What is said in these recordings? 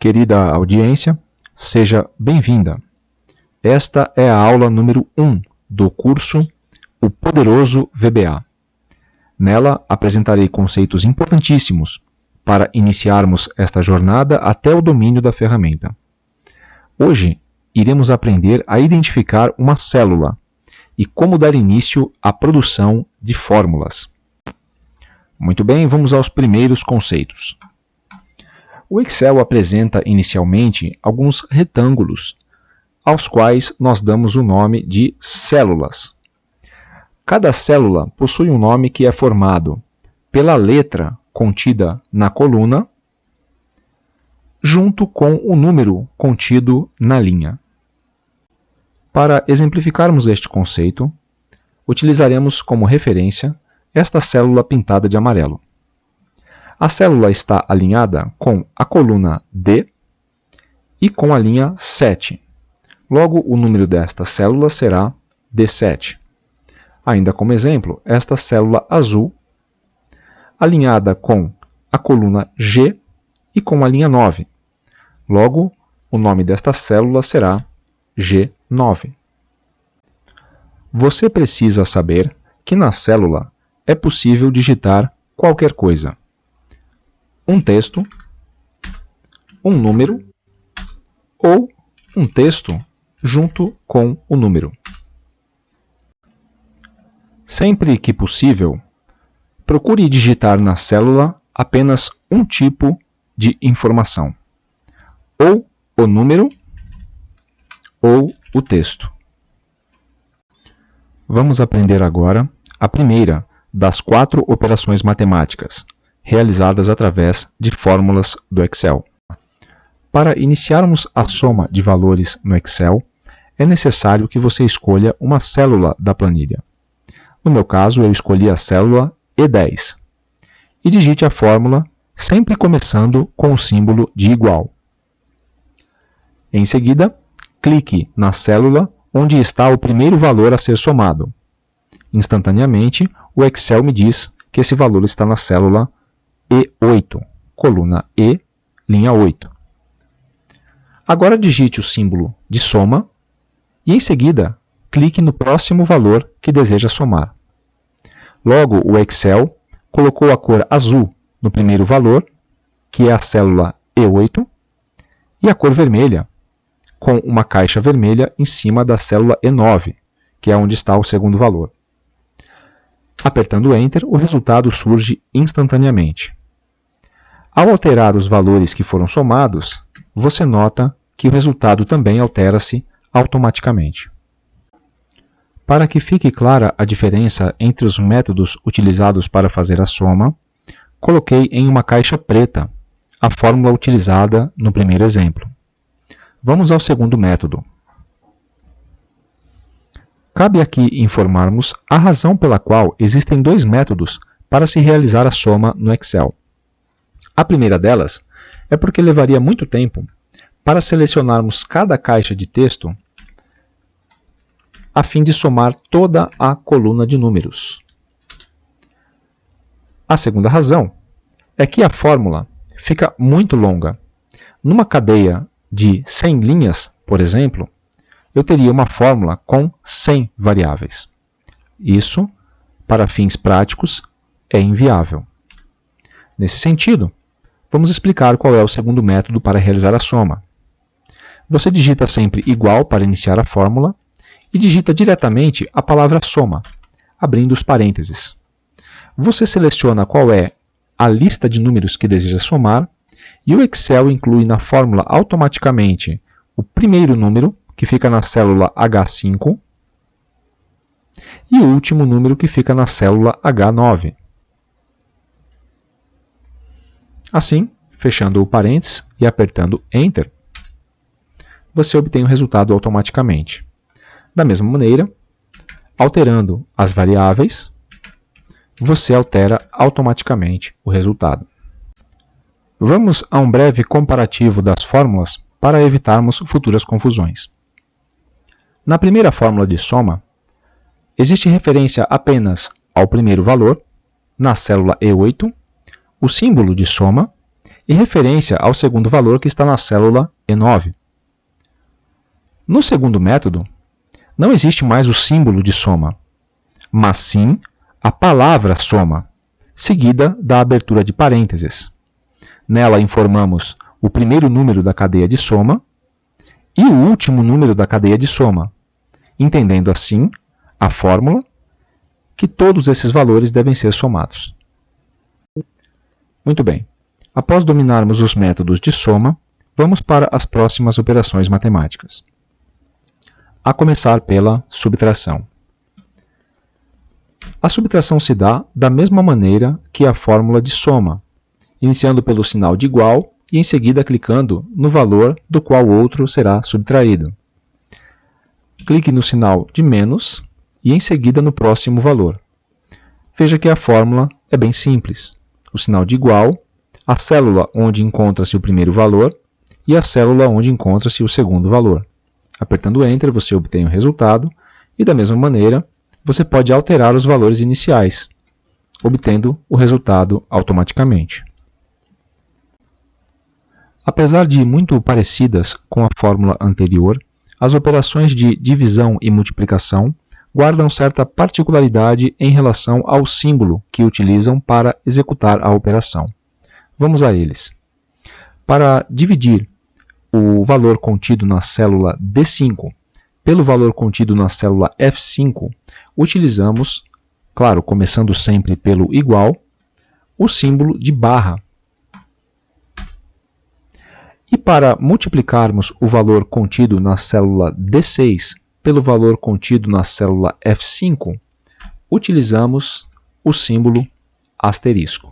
Querida audiência, seja bem-vinda. Esta é a aula número 1 do curso O Poderoso VBA. Nela apresentarei conceitos importantíssimos para iniciarmos esta jornada até o domínio da ferramenta. Hoje, iremos aprender a identificar uma célula e como dar início à produção de fórmulas. Muito bem, vamos aos primeiros conceitos. O Excel apresenta inicialmente alguns retângulos, aos quais nós damos o nome de células. Cada célula possui um nome que é formado pela letra contida na coluna, junto com o número contido na linha. Para exemplificarmos este conceito, utilizaremos como referência esta célula pintada de amarelo. A célula está alinhada com a coluna D e com a linha 7. Logo, o número desta célula será D7. Ainda como exemplo, esta célula azul, alinhada com a coluna G e com a linha 9. Logo, o nome desta célula será G9. Você precisa saber que na célula é possível digitar qualquer coisa. Um texto, um número ou um texto junto com o número. Sempre que possível, procure digitar na célula apenas um tipo de informação, ou o número ou o texto. Vamos aprender agora a primeira das 4 operações matemáticas, realizadas através de fórmulas do Excel. Para iniciarmos a soma de valores no Excel, é necessário que você escolha uma célula da planilha. No meu caso, eu escolhi a célula E10. E digite a fórmula, sempre começando com o símbolo de igual. Em seguida, clique na célula onde está o primeiro valor a ser somado. Instantaneamente, o Excel me diz que esse valor está na célula E8, coluna E, linha 8. Agora digite o símbolo de soma e, em seguida, clique no próximo valor que deseja somar. Logo, o Excel colocou a cor azul no primeiro valor, que é a célula E8, e a cor vermelha, com uma caixa vermelha em cima da célula E9, que é onde está o segundo valor. Apertando Enter, o resultado surge instantaneamente. Ao alterar os valores que foram somados, você nota que o resultado também altera-se automaticamente. Para que fique clara a diferença entre os métodos utilizados para fazer a soma, coloquei em uma caixa preta a fórmula utilizada no primeiro exemplo. Vamos ao segundo método. Cabe aqui informarmos a razão pela qual existem 2 métodos para se realizar a soma no Excel. A primeira delas é porque levaria muito tempo para selecionarmos cada caixa de texto a fim de somar toda a coluna de números. A segunda razão é que a fórmula fica muito longa. Numa cadeia de 100 linhas, por exemplo, eu teria uma fórmula com 100 variáveis. Isso, para fins práticos, é inviável. Nesse sentido, vamos explicar qual é o segundo método para realizar a soma. Você digita sempre igual para iniciar a fórmula e digita diretamente a palavra soma, abrindo os parênteses. Você seleciona qual é a lista de números que deseja somar e o Excel inclui na fórmula automaticamente o primeiro número, que fica na célula H5, e o último número, que fica na célula H9. Assim, fechando o parênteses e apertando Enter, você obtém o resultado automaticamente. Da mesma maneira, alterando as variáveis, você altera automaticamente o resultado. Vamos a um breve comparativo das fórmulas para evitarmos futuras confusões. Na primeira fórmula de soma, existe referência apenas ao primeiro valor, na célula E8, o símbolo de soma e referência ao segundo valor que está na célula E9. No segundo método, não existe mais o símbolo de soma, mas sim a palavra soma, seguida da abertura de parênteses. Nela informamos o primeiro número da cadeia de soma e o último número da cadeia de soma, entendendo assim a fórmula que todos esses valores devem ser somados. Muito bem. Após dominarmos os métodos de soma, vamos para as próximas operações matemáticas. A começar pela subtração. A subtração se dá da mesma maneira que a fórmula de soma, iniciando pelo sinal de igual e em seguida clicando no valor do qual o outro será subtraído. Clique no sinal de menos e em seguida no próximo valor. Veja que a fórmula é bem simples. O sinal de igual, a célula onde encontra-se o primeiro valor e a célula onde encontra-se o segundo valor. Apertando Enter, você obtém o resultado e, da mesma maneira, você pode alterar os valores iniciais, obtendo o resultado automaticamente. Apesar de muito parecidas com a fórmula anterior, as operações de divisão e multiplicação guardam certa particularidade em relação ao símbolo que utilizam para executar a operação. Vamos a eles. Para dividir o valor contido na célula D5 pelo valor contido na célula F5, utilizamos, claro, começando sempre pelo igual, o símbolo de barra. E para multiplicarmos o valor contido na célula D6 pelo valor contido na célula F5, utilizamos o símbolo asterisco.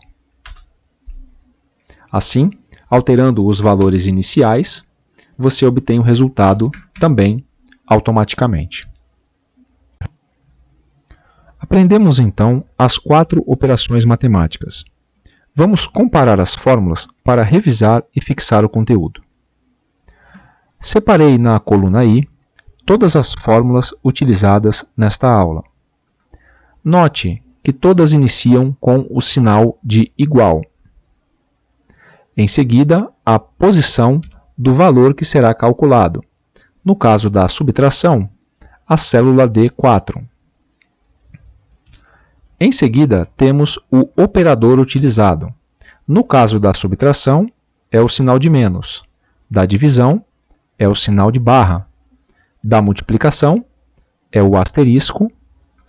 Assim, alterando os valores iniciais, você obtém o resultado também automaticamente. Aprendemos então as 4 operações matemáticas. Vamos comparar as fórmulas para revisar e fixar o conteúdo. Separei na coluna I todas as fórmulas utilizadas nesta aula. Note que todas iniciam com o sinal de igual. Em seguida, a posição do valor que será calculado. No caso da subtração, a célula D4. Em seguida, temos o operador utilizado. No caso da subtração, é o sinal de menos. Da divisão, é o sinal de barra. Da multiplicação, é o asterisco.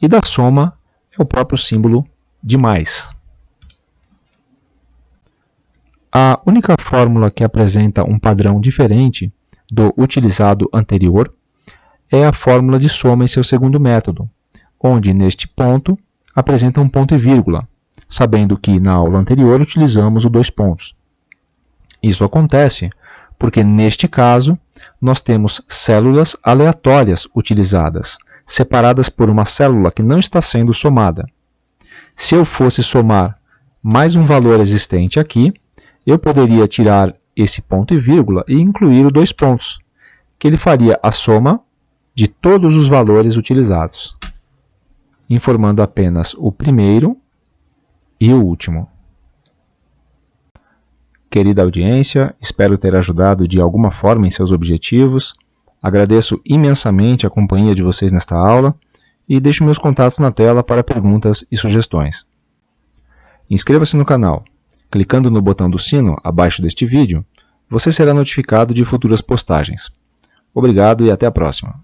E da soma, é o próprio símbolo de mais. A única fórmula que apresenta um padrão diferente do utilizado anterior é a fórmula de soma em seu segundo método, onde, neste ponto, apresenta um ponto e vírgula, sabendo que na aula anterior utilizamos o 2 pontos. Isso acontece porque, neste caso, nós temos células aleatórias utilizadas, separadas por uma célula que não está sendo somada. Se eu fosse somar mais um valor existente aqui, eu poderia tirar esse ponto e vírgula e incluir o 2 pontos, que ele faria a soma de todos os valores utilizados, informando apenas o primeiro e o último. Querida audiência, espero ter ajudado de alguma forma em seus objetivos. Agradeço imensamente a companhia de vocês nesta aula e deixo meus contatos na tela para perguntas e sugestões. Inscreva-se no canal. Clicando no botão do sino abaixo deste vídeo, você será notificado de futuras postagens. Obrigado e até a próxima.